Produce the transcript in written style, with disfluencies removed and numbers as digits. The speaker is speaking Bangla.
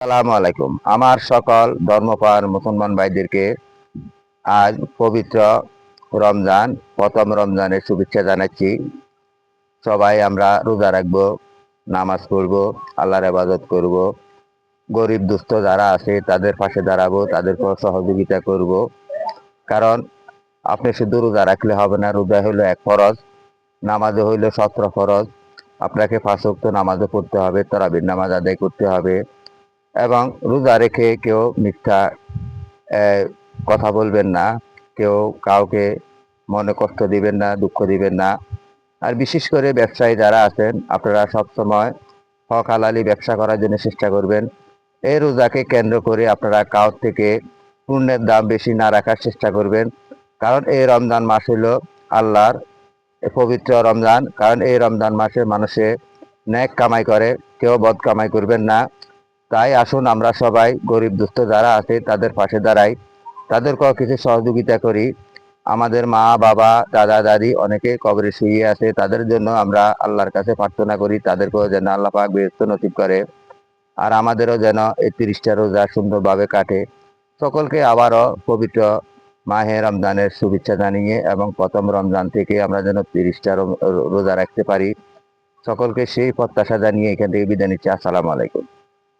আসসালামু আলাইকুম। আমার সকল ধর্মপ্রাণ মুসলমান ভাইদেরকে আজ পবিত্র রমজান, প্রথম রমজানের শুভেচ্ছা জানাচ্ছি। সবাই আমরা রোজা রাখবো, নামাজ পড়বো, আল্লাহর ইবাদত করব। গরিব দুস্থ যারা আছে তাদের পাশে দাঁড়াবো, তাদেরকেও সহযোগিতা করব। কারণ আপনি শুধু রোজা রাখলে হবে না, রোজা হইলো এক ফরজ, নামাজও হইলো 17 ফরজ। আপনাকে 5 ওয়াক্ত নামাজও পড়তে হবে, তারাবির নামাজ আদায় করতে হবে এবং রোজা রেখে কেউ মিথ্যা কথা বলবেন না, কেউ কাউকে মনে কষ্ট দিবেন না, দুঃখ দিবেন না। আর বিশেষ করে ব্যবসায়ী যারা আছেন, আপনারা সবসময় হক হালালি ব্যবসা করার জন্য চেষ্টা করবেন। এই রোজাকে কেন্দ্র করে আপনারা কারোর থেকে পণ্যের দাম বেশি না রাখার চেষ্টা করবেন। কারণ এই রমজান মাস হলো আল্লাহর পবিত্র রমজান। কারণ এই রমজান মাসে মানুষে ন্যাক কামাই করে, কেউ বদ কামাই করবেন না। তাই আসুন আমরা সবাই গরিব দুস্থ যারা আছে তাদের পাশে দাঁড়াই, তাদেরকেও কিছু সহযোগিতা করি। আমাদের মা বাবা দাদা দাদি অনেকে কবরে শুয়ে আছে, তাদের জন্য আমরা আল্লাহর কাছে প্রার্থনা করি, তাদেরকেও যেন আল্লাহ পাক বেহেশত নসিব করে। আর আমাদেরও যেন এই 30টা রোজা সুন্দরভাবে কাটে। সকলকে আবারও পবিত্র মাহে রমজানের শুভেচ্ছা জানিয়ে এবং প্রথম রমজান থেকে আমরা যেন 30টা রোজা রাখতে পারি, সকলকে সেই প্রত্যাশা জানিয়ে এখান থেকে বিদায় নিচ্ছি। আসসালামু আলাইকুম।